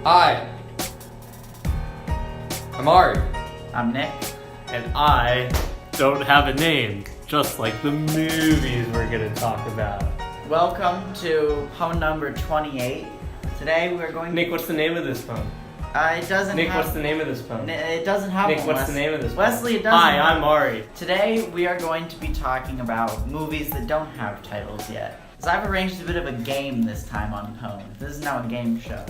Hi. I'm Ari. I'm Nick. And I don't have a name, just like the movies we're gonna talk about. Welcome to phone number 28. Today we're going Nick, what's the name of this phone? It doesn't Nick, have... what's the name of this phone? It doesn't have Nick, one. what's the name of this phone? Wesley, it doesn't Hi, have... I'm Ari. Today we are going to be talking about movies that don't have titles yet. So I've arranged a bit of a game this time on Pwn. This is now a game show.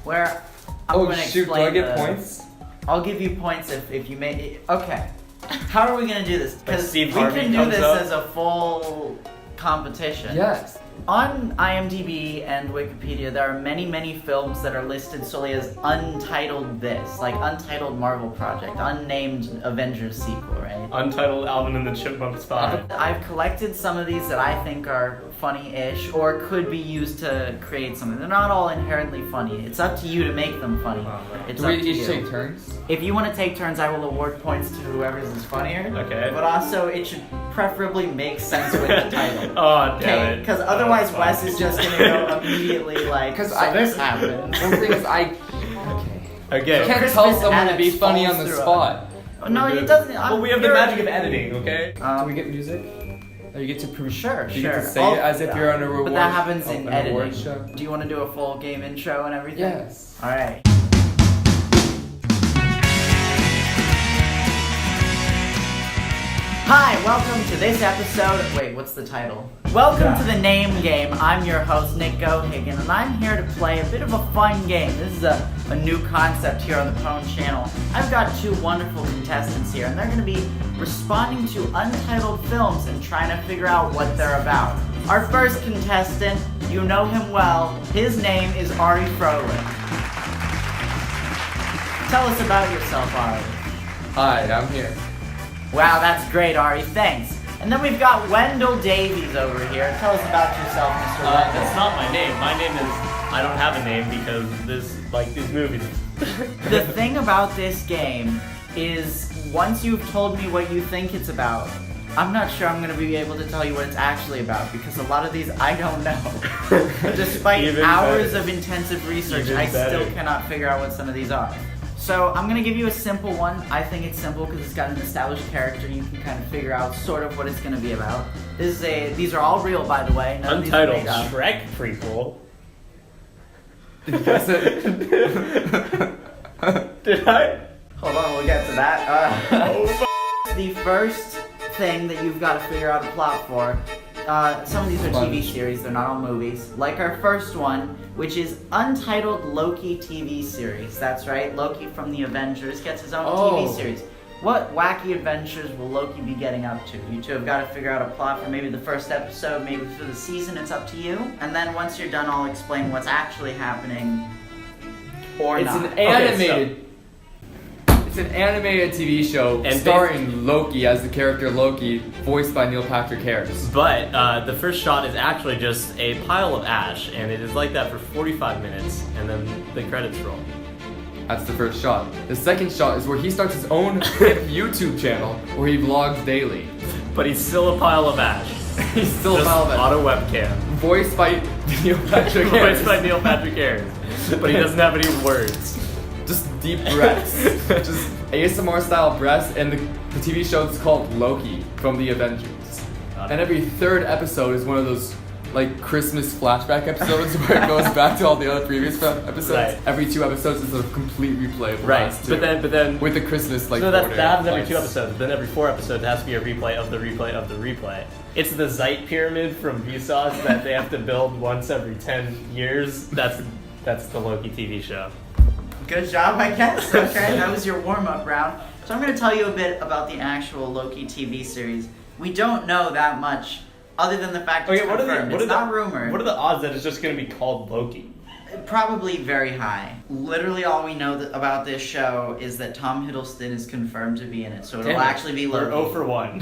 Where I'm going to explain do I get points? I'll give you points if you make it. Okay. How are we going to do this? Because we Harvey can do comes this up. as a full competition. Yes. On IMDb and Wikipedia, there are many films that are listed solely as untitled this, like untitled Marvel project, unnamed Avengers sequel, right? Untitled Alvin and the Chipmunks 5. I've collected some of these that I think are funny-ish or could be used to create something. They're not all inherently funny. It's up to you to make them funny. It's Do we up to each you. take turns? If you want to take turns, I will award points to whoever's is funnier. Okay. But also, it should preferably make sense with the title. Oh, damn it. Because otherwise, Wes is just gonna go immediately like, Because this happened. The thing is, Okay. Okay. You can't Christmas tell someone to be edits funny falls on the through spot. No, it doesn't. Well, we have the magic of editing, okay? Do we get music? Or you get to Sure, you sure. get to say it as if you're on a reward. But that happens in an editing. award show? Do you want to do a full game intro and everything? Yes. All right. Hi, welcome to this episode. Wait, what's the title? Welcome to the name game. I'm your host, Nick Geoghegan, and I'm here to play a bit of a fun game. This is a new concept here on the Pwn channel. I've got two wonderful contestants here, and they're going to be responding to untitled films and trying to figure out what they're about. Our first contestant, you know him well. His name is Ari Froehlich. Tell us about yourself, Ari. Hi, I'm here. Wow, that's great, Ari. Thanks. And then we've got Wendell Davies over here. Tell us about yourself, Mr. Wendell. That's not my name. My name is... I don't have a name because these movies. The thing about this game is once you've told me what you think it's about, I'm not sure I'm going to be able to tell you what it's actually about because a lot of these I don't know. Despite Even hours better. of intensive research, Even I better. still cannot figure out what some of these are. So I'm going to give you a simple one. I think it's simple because it's got an established character. You can kind of figure out sort of what it's going to be about. These are all real, by the way. None of these are Untitled made up. Shrek prequel. That's it. Did I? Hold on, we'll get to that. The first thing that you've got to figure out a plot for, some of these are TV series, they're not all movies. Like our first one, which is Untitled Loki TV series. That's right, Loki from the Avengers gets his own TV series. What wacky adventures will Loki be getting up to? You two have got to figure out a plot for maybe the first episode, maybe for the season, it's up to you. And then once you're done, I'll explain what's actually happening or It's not. an animated... It's an animated TV show And starring Loki as the character Loki, voiced by Neil Patrick Harris. But the first shot is actually just a pile of ash, and it is like that for 45 minutes, and then the credits roll. That's the first shot. The second shot is where he starts his own YouTube channel where he vlogs daily. But he's still a pile of ash. He's still Just relevant. on a webcam. Voiced by Neil Patrick Harris. Voiced by Neil Patrick Harris. But he doesn't have any words. Just deep breaths. Just ASMR style breaths, and the TV show is called Loki from the Avengers. And every third episode is one of those like Christmas flashback episodes where it goes back to all the other previous episodes. Right. Every 2 episodes is a complete replay of the Right, last two. but then with the Christmas like so that order happens every in 2 place. episodes. Then every 4 episodes it has to be a replay of the replay of the replay. It's the Zeit pyramid from Vsauce that they have to build once every 10 years. That's the Loki TV show. Good job, I guess. Okay, that was your warm-up round. So I'm going to tell you a bit about the actual Loki TV series. We don't know that much, other than the fact it's confirmed. It's not rumored. What are the odds that it's just going to be called Loki? Probably very high. Literally all we know about this show is that Tom Hiddleston is confirmed to be in it, so it'll actually be We're Loki. 0 for 1.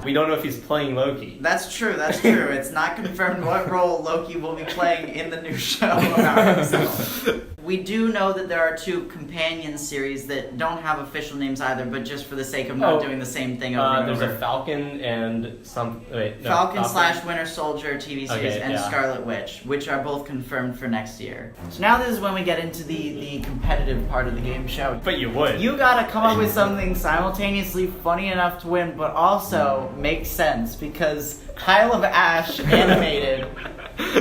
We don't know if he's playing Loki. That's true. It's not confirmed what role Loki will be playing in the new show about himself. We do know that there are 2 companion series that don't have official names either, but just for the sake of not doing the same thing over and over. There's a Falcon and Falcon/Winter Soldier TV series and Scarlet Witch, which are both confirmed for next year. So now this is when we get into the competitive part of the game show. But you would. You gotta come up with something simultaneously funny enough to win, but also make sense, because Isle of Ash animated,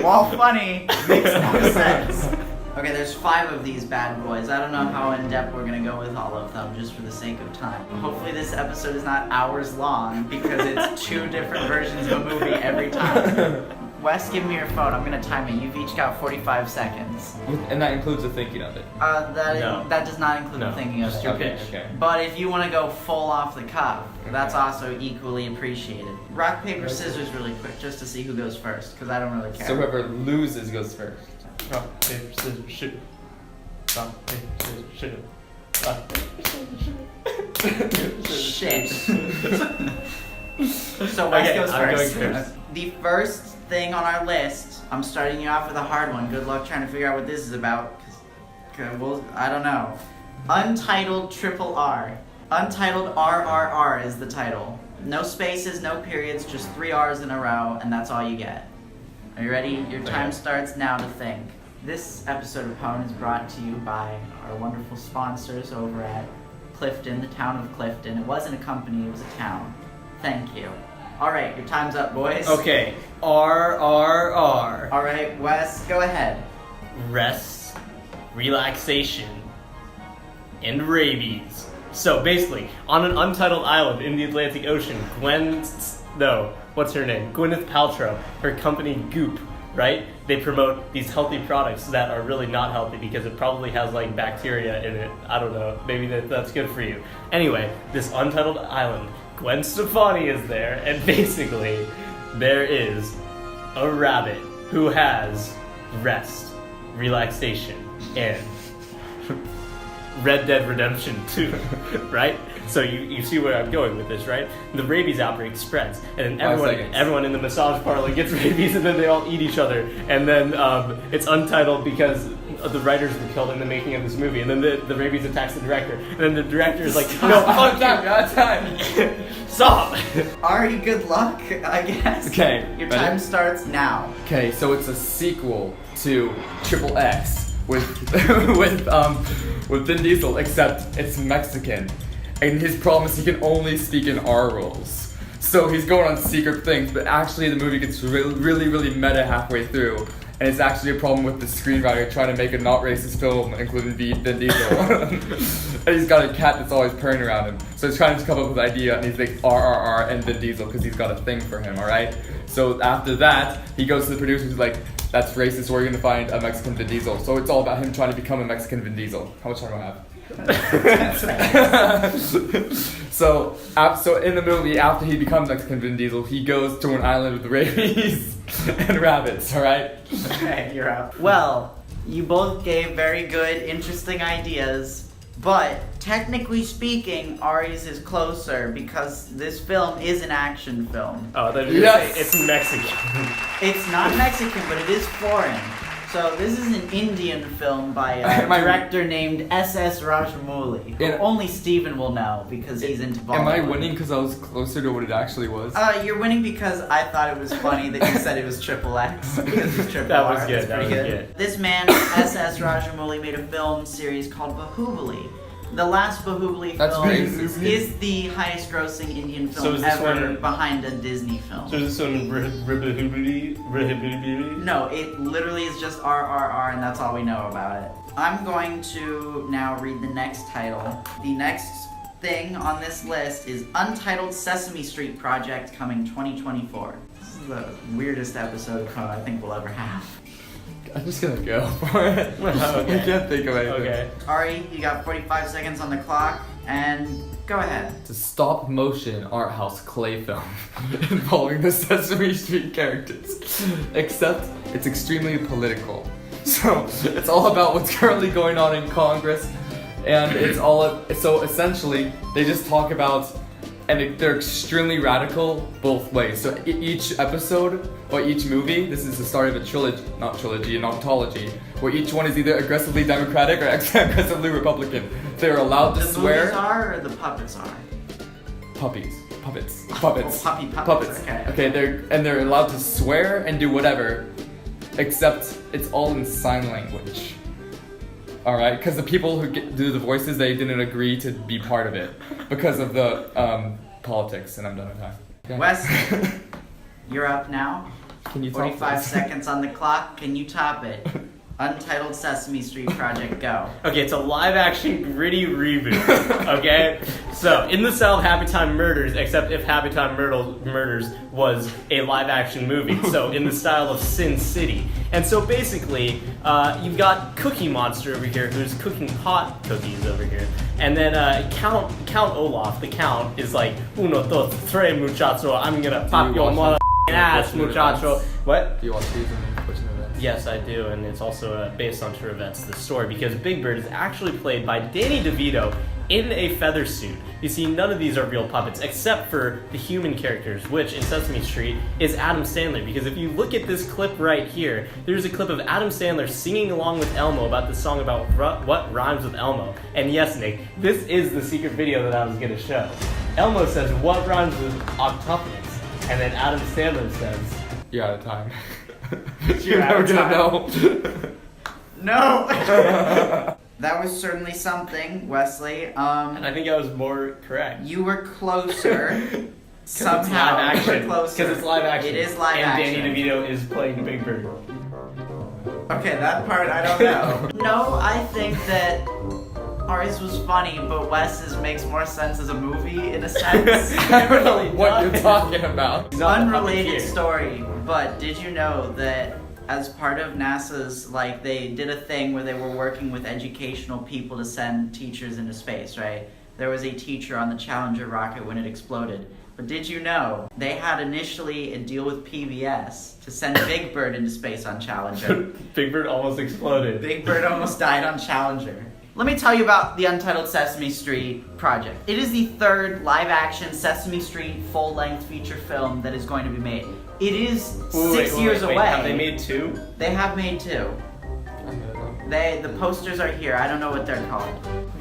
while funny, makes no sense. Okay, there's 5 of these bad boys. I don't know how in-depth we're gonna go with all of them, just for the sake of time. Hopefully this episode is not hours long, because it's 2 different versions of a movie every time. Wes, give me your phone. I'm gonna time it. You've each got 45 seconds. And that includes the thinking of it. That does not include the thinking of it. Okay. But if you want to go full off the cuff, that's also equally appreciated. Rock, paper, scissors really quick, just to see who goes first, because I don't really care. So whoever loses goes first. Rock, paper, scissors, shoot. Rock, paper, scissors, shoot. Rock, paper, scissors, shoot. Shit. So Wes goes I'm first. going first. The first thing on our list, I'm starting you off with a hard one. Good luck trying to figure out what this is about. I don't know. Untitled RRR. Untitled RRR is the title. No spaces, no periods, just 3 R's in a row, and that's all you get. Are you ready? Your time starts now to think. This episode of Pwn is brought to you by our wonderful sponsors over at Clifton, the town of Clifton. It wasn't a company, it was a town. Thank you. Alright, your time's up, boys. Okay. RRR. Alright, Wes, go ahead. Rest, relaxation, and rabies. So basically, on an untitled island in the Atlantic Ocean, what's her name? Gwyneth Paltrow, her company Goop, right? They promote these healthy products that are really not healthy because it probably has like bacteria in it. I don't know. Maybe that's good for you. Anyway, this untitled island, Gwen Stefani is there, and basically there is a rabbit who has rest, relaxation, and Red Dead Redemption 2, right? So you see where I'm going with this, right? The rabies outbreak spreads, and then everyone in the massage parlor gets rabies, and then they all eat each other, and then it's untitled because the writers were killed in the making of this movie, and then the rabies attacks the director, and then the director is like, no, fuck time. Stop. Ari, good luck, I guess. Okay. Your time starts now. Okay, so it's a sequel to Triple X with Vin Diesel, except it's Mexican. And his problem is he can only speak in R rolls. So he's going on secret things, but actually the movie gets really meta halfway through. And it's actually a problem with the screenwriter trying to make a not racist film, including Vin Diesel. And he's got a cat that's always purring around him. So he's trying to come up with an idea, and he's like RRR and Vin Diesel because he's got a thing for him, alright? So after that, he goes to the producers and he's like, that's racist, where are you going to find a Mexican Vin Diesel? So it's all about him trying to become a Mexican Vin Diesel. How much time do I have? So in the movie, after he becomes Mexican Vin Diesel, he goes to an island with rabies and rabbits, alright? Okay, you're out. Well, you both gave very good, interesting ideas, but technically speaking, Ari's is closer because this film is an action film. Oh, that is yes. It's Mexican. It's not Mexican, but it is foreign. So this is an Indian film by a director named S.S. Rajamouli, who only Steven will know because he's into Bollywood. Am I winning because I was closer to what it actually was? You're winning because I thought it was funny that you said it was Triple X because it's Triple R. That was good. That was good. This man, S.S. Rajamouli, made a film series called Bahubali. The last Bahubali film is the highest grossing Indian film ever behind a Disney film. So is this one Bahubali? No, it literally is just RRR and that's all we know about it. I'm going to now read the next title. The next thing on this list is Untitled Sesame Street Project coming 2024. This is the weirdest episode of Pwn I think we'll ever have. I'm just gonna go for it. Okay. I can't think of anything. Okay. Ari, you got 45 seconds on the clock, and go ahead. It's a stop-motion art house clay film involving the Sesame Street characters, except it's extremely political. So it's all about what's currently going on in Congress, and it's all so essentially they just talk about and they're extremely radical both ways. So each episode or each movie, this is the start of a an ontology, where each one is either aggressively Democratic or aggressively Republican. They're allowed to swear. The movies are, or the puppets are? Puppets. Oh, puppets. Okay. They're allowed to swear and do whatever, except it's all in sign language. All right, because the people who do the voices, they didn't agree to be part of it because of the politics. And I'm done with that. Okay. Wes, you're up now. Can you 45 seconds on the clock. Can you top it? Untitled Sesame Street Project, go. Okay, it's a live-action gritty reboot, okay? So, in the style of Happy Time Murders, except if Happy Time Murders was a live-action movie. So, in the style of Sin City. And so, basically, you've got Cookie Monster over here, who's cooking hot cookies over here. And then Count Olaf, the Count, is like, uno, dos, tres, muchacho, I'm gonna pop your mother ass, muchacho. What? Do you watch these and pushing events? Yes, I do, and it's also based on true events, the story, because Big Bird is actually played by Danny DeVito in a feather suit. You see, none of these are real puppets, except for the human characters, which in Sesame Street is Adam Sandler, because if you look at this clip right here, there's a clip of Adam Sandler singing along with Elmo about the song about what rhymes with Elmo. And yes, Nick, this is the secret video that I was going to show. Elmo says, what rhymes with octopus? And then Adam Sandler says, you're out of time. You're never gonna know. No! That was certainly something, Wesley. And I think I was more correct. You were closer. Somehow, it's live action. You were closer. Because it's live action. It is live action. And Danny DeVito is playing Big Bird. Okay, that part I don't know. No, I think that Ari's was funny, but Wes's makes more sense as a movie, in a sense. I don't know what you're talking about. Unrelated story, but did you know that as part of NASA's, like, they did a thing where they were working with educational people to send teachers into space, right? There was a teacher on the Challenger rocket when it exploded. But did you know they had initially a deal with PBS to send Big Bird into space on Challenger? Big Bird almost exploded. Big Bird almost died on Challenger. Let me tell you about the Untitled Sesame Street project. It is the third live-action Sesame Street full-length feature film that is going to be made. It is 6 years away. Have they made two? They have made two. The posters are here. I don't know what they're called.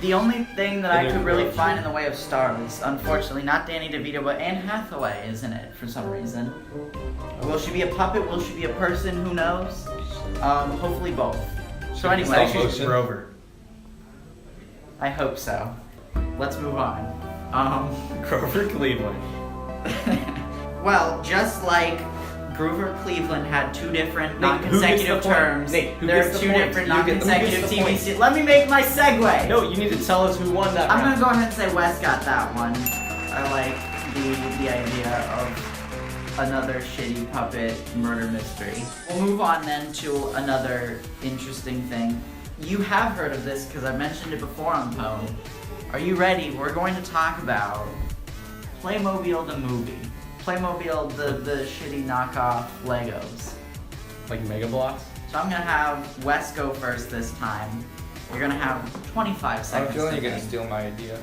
The only thing that I could really find in the way of stars, unfortunately, not Danny DeVito, but Anne Hathaway is in it for some reason. Will she be a puppet? Will she be a person? Who knows? Hopefully both. So anyway, She's Grover. I hope so. Let's move on. Grover Cleveland. Well, just like Grover Cleveland had two different non-consecutive terms, there are two different non-consecutive TV series. Let me make my segue! No, you need to tell us who won that I'm round. gonna go ahead and say Wes got that one. I like the idea of another shitty puppet murder mystery. We'll move on then to another interesting thing. You have heard of this because I mentioned it before on Pone. Are you ready? We're going to talk about Playmobil the movie. Playmobil the shitty knockoff Legos. Like Mega Blocks? So I'm gonna have Wes go first this time. You're gonna have 25 seconds. I'm feeling you're gonna steal my idea.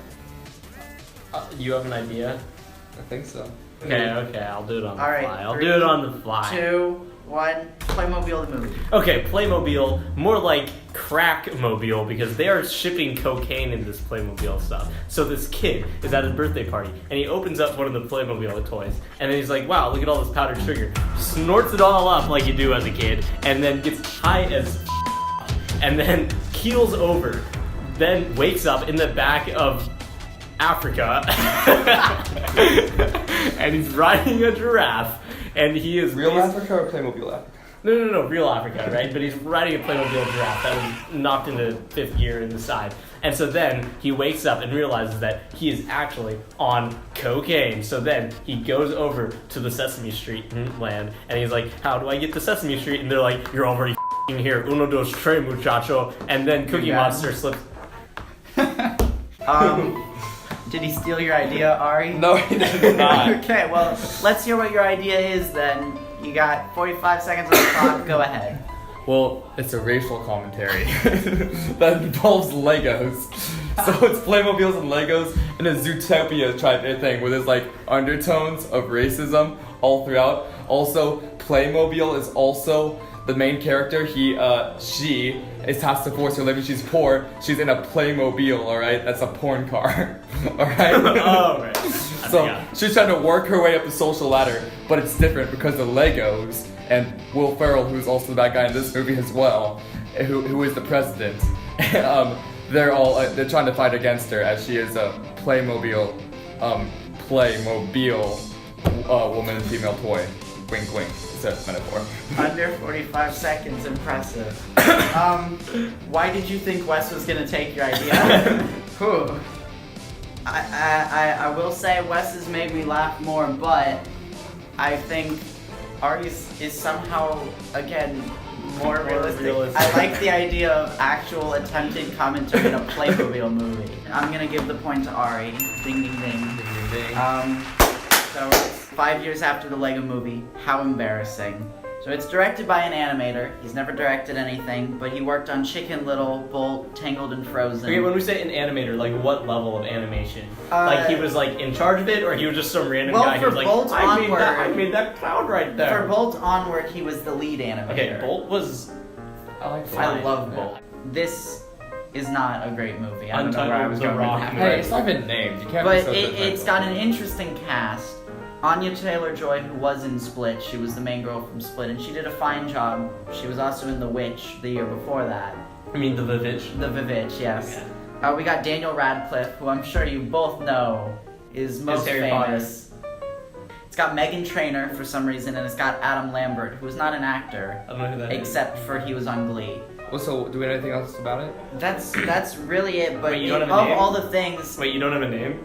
You have an idea? I think so. Okay, I'll do it on the All right, fly. I'll 3, do it on the fly. 2, 1. Playmobil the movie. Okay, Playmobil, more like Crackmobile, because they are shipping cocaine in this Playmobil stuff. So this kid is at his birthday party, and he opens up one of the Playmobil toys, and then he's like, wow, look at all this powdered sugar. Snorts it all up like you do as a kid, and then gets high as and then keels over, then wakes up in the back of Africa, and he's riding a giraffe, and he is... Real Africa or Playmobil Africa? No, real Africa, right? But he's riding a Playmobil giraffe that was knocked into 5th gear in the side. And so then he wakes up and realizes that he is actually on cocaine. So then he goes over to the Sesame Street land, and he's like, how do I get to Sesame Street? And they're like, you're already f***ing here. Uno, dos, tres, muchacho. And then Cookie Monster slips... Did he steal your idea, Ari? No, he did not. Okay, well, let's hear what your idea is then. You got 45 seconds on the clock. Go ahead. Well, it's a racial commentary that involves Legos. So it's Playmobiles and Legos in a Zootopia type of thing where there's like undertones of racism all throughout. Also, Playmobil is also the main character. She has to force her living. She's poor. She's in a Playmobil, alright? That's a porn car. Alright? Oh, right. So she's trying to work her way up the social ladder, but it's different because the Legos and Will Ferrell, who's also the bad guy in this movie as well, who is the president. They're trying to fight against her as she is a Playmobil woman and female toy. Wink, wink. It's a metaphor. Under 45 seconds, impressive. Why did you think Wes was gonna take your idea? Whew. I will say Wes has made me laugh more, but I think Ari's is somehow, again, more realistic. I like the idea of actual attempted commentary in a Playmobil movie. I'm gonna give the point to Ari. Ding, ding, ding. Ding, ding, ding. So it's 5 years after the Lego movie. How embarrassing. So it's directed by an animator. He's never directed anything, but he worked on Chicken Little, Bolt, Tangled, and Frozen. Okay, when we say an animator, like what level of animation? Like he was like in charge of it, or he was just some random guy who was like, Bolt I made that cloud right there. For Bolt Onward, he was the lead animator. Okay, Bolt was... I love Bolt. This is not a great movie. I don't know where I was Untitled going The with Rock. that. Hey, it's not been named. You can't But be so it's got an interesting cast. Anya Taylor-Joy, who was in Split, she was the main girl from Split, and she did a fine job. She was also in The Witch the year before that. I mean, the Vivitch. The Vivitch, yes. Okay. We got Daniel Radcliffe, who I'm sure you both know is most Harry famous. It's got Meghan Trainor for some reason, and it's got Adam Lambert, who is not an actor, I don't know who that is. except for he was on Glee. Well, so do we know anything else about it? That's really it. But Wait, you don't have a of name? all the things, Wait, you don't have a name?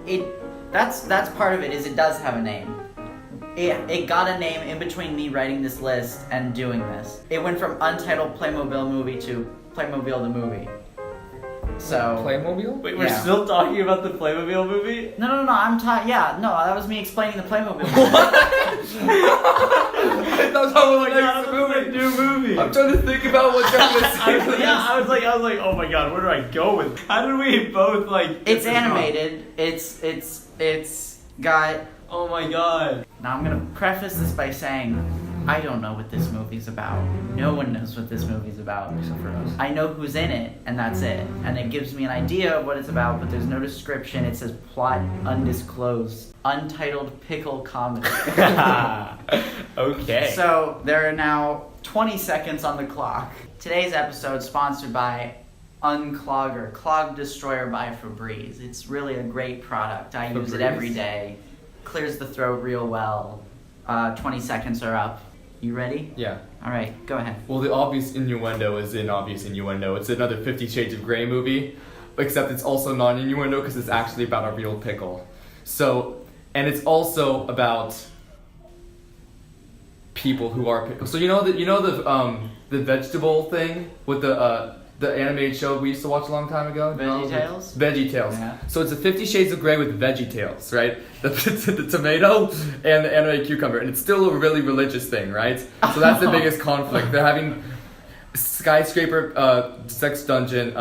that's part of it. Is it does have a name. It got a name in between me writing this list and doing this. It went from Untitled Playmobil movie to Playmobil the movie. So Playmobil? Wait, we're Yeah. still talking about the Playmobil movie? no. That was me explaining the Playmobil movie. That's how we're God, that's a new movie. I'm trying to think about what you're gonna say. I was like, oh my god, where do I go with? How did we both like? It's animated. It's got. Oh my god. Now I'm gonna preface this by saying, I don't know what this movie's about. No one knows what this movie's about. Except for us. I know who's in it, and that's it. And it gives me an idea of what it's about, but there's no description. It says plot undisclosed. Untitled pickle comedy. Okay. So there are now 20 seconds on the clock. Today's episode is sponsored by Unclogger, Clog Destroyer by Febreze. It's really a great product. I use it every day. Clears the throat real well. 20 seconds are up. You ready? Yeah. All right, go ahead. Well, the obvious innuendo is an obvious innuendo. It's another 50 Shades of Grey movie, except it's also non-innuendo because it's actually about a real pickle. So, and it's also about people who are pickles. So you know the vegetable thing with the animated show we used to watch a long time ago? VeggieTales? VeggieTales. Yeah. So it's a 50 Shades of Grey with VeggieTales, right? The tomato and the animated cucumber. And it's still a really religious thing, right? So that's the biggest conflict. They're having skyscraper, sex dungeon,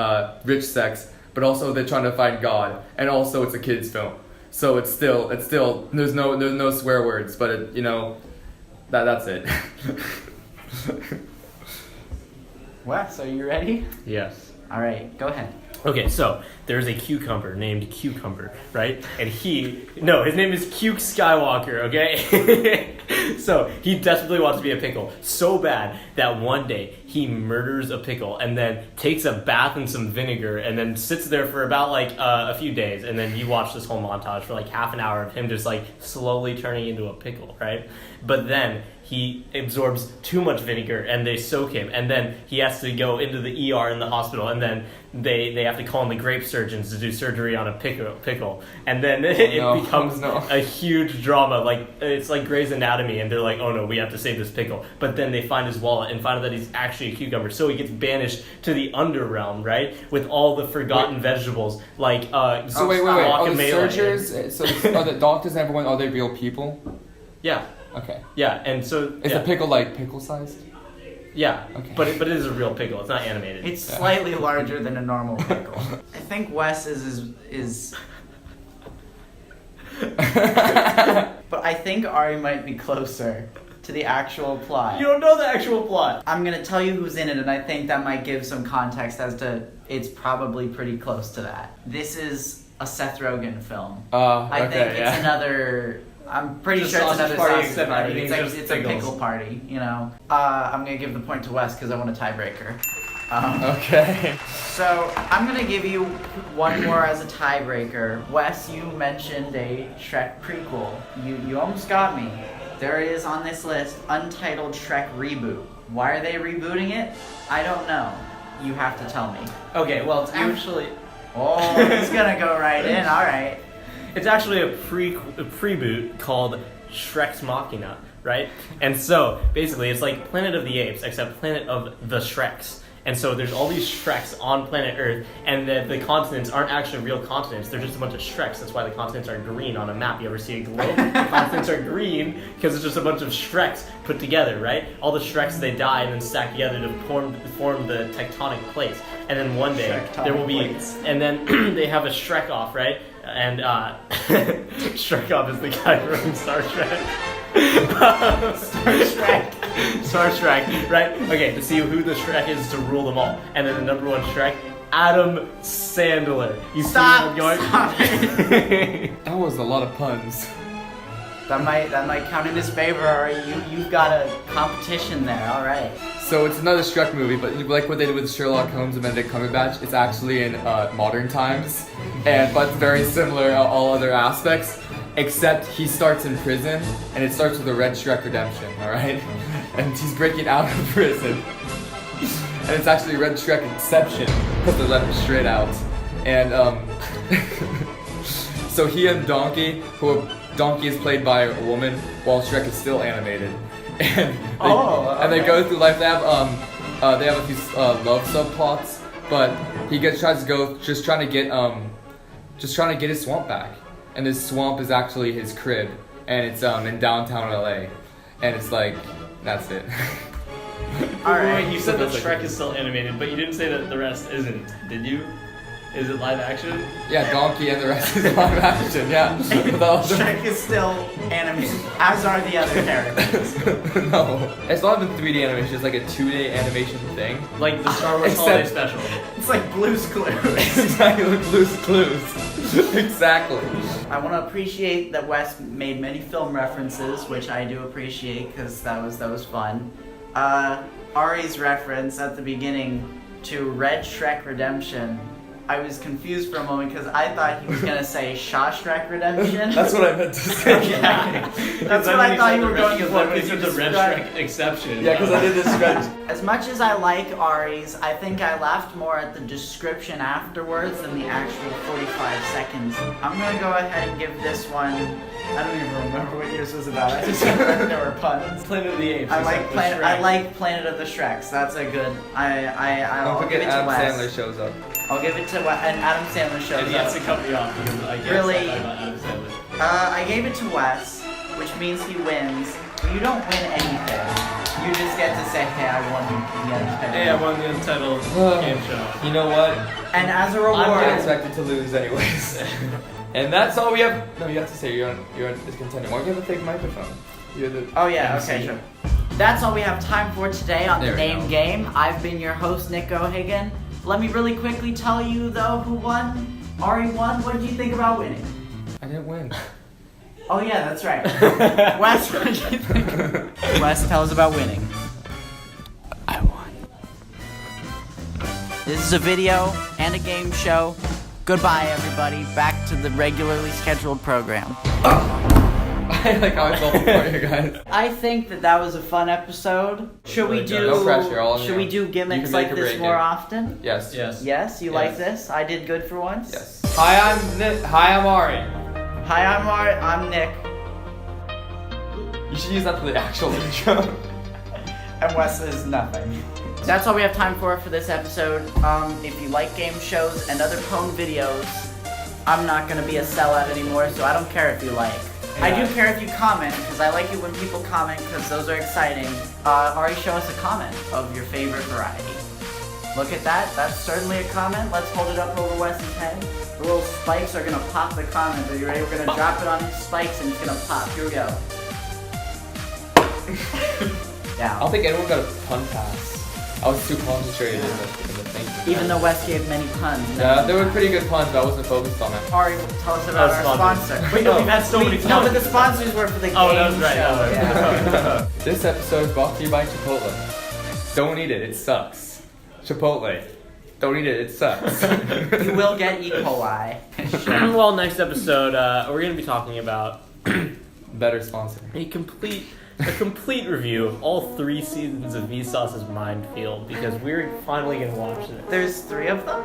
rich sex, but also they're trying to find God. And also it's a kid's film. So it's still there's no swear words, but that's it. Wes, are you ready? Yes. All right, go ahead. Okay, so there's a cucumber named Cucumber, right? And his name is Cuke Skywalker, okay? So he desperately wants to be a pickle so bad that one day he murders a pickle and then takes a bath in some vinegar and then sits there for about a few days, and then you watch this whole montage for half an hour of him just slowly turning into a pickle, right? But then he absorbs too much vinegar and they soak him, and then he has to go into the ER in the hospital, and then they have to call in the grape surgeons to do surgery on a pickle. And then it becomes a huge drama. It's like Grey's Anatomy, and they're like, oh no, we have to save this pickle. But then they find his wallet and find out that he's actually a cucumber. So he gets banished to the underrealm, right? With all the forgotten vegetables, like So wait. Are the guacamole. surgeons, are the doctors and everyone, are they real people? Yeah. Okay. Yeah, and so... Is the pickle pickle sized? Yeah, Okay. but it is a real pickle. It's not animated. It's slightly larger than a normal pickle. I think Wes is but I think Ari might be closer to the actual plot. You don't know the actual plot. I'm gonna tell you who's in it, and I think that might give some context as to it's probably pretty close to that. This is a Seth Rogen film. I think it's another. I'm pretty Just sure it's sausage another party, sausage except party. everything's It's, like, just it's a pickles. pickle party, you know. I'm gonna give the point to Wes because I want a tiebreaker. Okay. So I'm gonna give you one more as a tiebreaker. Wes, you mentioned a Shrek prequel. You almost got me. There is on this list Untitled Shrek reboot. Why are they rebooting it? I don't know. You have to tell me. Okay, well, it's actually Oh, he's gonna go right in. All right. it's actually a preboot called Shrek's Machina, right? And so basically, it's like Planet of the Apes, except Planet of the Shreks. And so there's all these Shreks on planet Earth, and the continents aren't actually real continents. They're just a bunch of Shreks. That's why the continents are green on a map. You ever see a globe? The continents are green because it's just a bunch of Shreks put together, right? All the Shreks, they die and then stack together to form the tectonic plates. And then one day there will be, plates. and then they have a Shrek off, right? And Shrek off is the guy from Star Trek. Star Trek, right? Okay, to see who the Shrek is to rule them all. And then the number one Shrek, Adam Sandler. You Stop! see where I'm going? That was a lot of puns. That might count in his favor. Ari. You've got a competition there. All right. So it's another Shrek movie, but like what they did with Sherlock Holmes and Benedict Cumberbatch, it's actually in modern times, but it's very similar in all other aspects, except he starts in prison, and it starts with a red Shrek redemption, alright? And he's breaking out of prison, and it's actually red Shrek inception, because they let him straight out. And so he and Donkey, Donkey is played by a woman, while Shrek is still animated. And they go through life. They have a few love subplots, but he tries to go just trying to get his swamp back. And this swamp is actually his crib, and it's in downtown LA, and it's like that's it. All right. Wait, you said that Shrek is still animated, but you didn't say that the rest isn't, did you? Is it live action? Yeah, Donkey and the rest is live action. Yeah, Shrek is still animated, as are the other characters. No, it's not even 3D animation. It's like a 2D animation thing. Like the Star Wars Holiday Special. It's like Blue's Clues. Exactly, like Blue's Clues. Exactly. I want to appreciate that Wes made many film references, which I do appreciate because that was fun. Ari's reference at the beginning to Red Shrek Redemption. I was confused for a moment because I thought he was gonna say Shawshrek Redemption. That's what I meant to say. Yeah. That's what I thought you were going for. Because it's a Red Shrek exception. Yeah, because I did this stretch. As much as I like Ari's, I think I laughed more at the description afterwards than the actual 45 seconds. I'm gonna go ahead and give this one. I don't even remember what yours was about. I just remember there were puns. Planet of the Apes. I like Planet of the Shreks. That's a good. I'll Don't give forget it to Adam Wes. Sandler shows up. I'll give it to Wes, and Adam Sandler shows And he has to up. cut me off because I can't Really? stop talking about Adam Sandler. I gave it to Wes, which means he wins. You don't win anything. You just get to say, "Hey, I won the Untitled." Hey, I won the Untitled game show. You know what? And as a I'm reward, expected to lose anyways. And that's all we have. No, you have to say you're on discontented. Why do you have to take the microphone? You're the oh yeah, MC. okay, sure. That's all we have time for today on There the we Name go. Game. I've been your host, Nick Geoghegan. Let me really quickly tell you though who won. Ari won. What did you think about winning? I didn't win. Oh yeah, that's right. Wes, what did you think? Wes, tell us about winning. I won. This is a video and a game show. Goodbye, everybody. Back to the regularly scheduled program. I like how I felt before you guys. I think that was a fun episode. Should we do? No pressure, all on Should you. we do You gimmicks can like make or this break more it. often? Yes. Yes. Yes, you like this? I did good for once. Yes. Hi, I'm Nick. Hi, I'm Ari. Hi, I'm Nick, You should use that for the actual intro. and Wes is nothing. That's all we have time for this episode. If you like game shows and other Pwn videos, I'm not gonna be a sellout anymore, so I don't care if you like. I do care if you comment, because I like it when people comment, because those are exciting. Ari, show us a comment of your favorite variety. Look at that. That's certainly a comment. Let's hold it up over Wes's head. The little spikes are going to pop the comment. Are you ready? We're going to drop it on his spikes, and it's going to pop. Here we go. I don't think anyone got a pun pass. I was too concentrated in the thing. Even though Wes gave many puns. Yeah, they were pretty good puns, but I wasn't focused on it. Ari, tell us about our sponsor. Wait, no, we've had so many No, but the sponsors were for the game that was right. show. Yeah. This episode is brought to you by Chipotle. Don't eat it sucks. Chipotle. Don't eat it sucks. You will get E. coli. Well, next episode, we're going to be talking about Better sponsor. a complete review of all 3 seasons of Vsauce's Minefield, because we're finally going to watch it. There's 3 of them?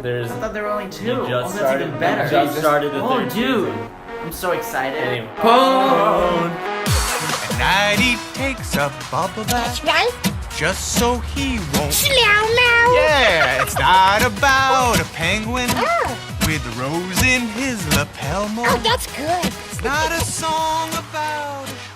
I thought there were only 2. You just That's even better. Just started the Oh, third dude. season. I'm so excited. Anyway. Pwn! At night he takes a bubble bath. That's right. Just so he won't. Meow. Yeah, it's not about a penguin Oh. with a rose in his lapel. Oh, that's good. It's not a song about a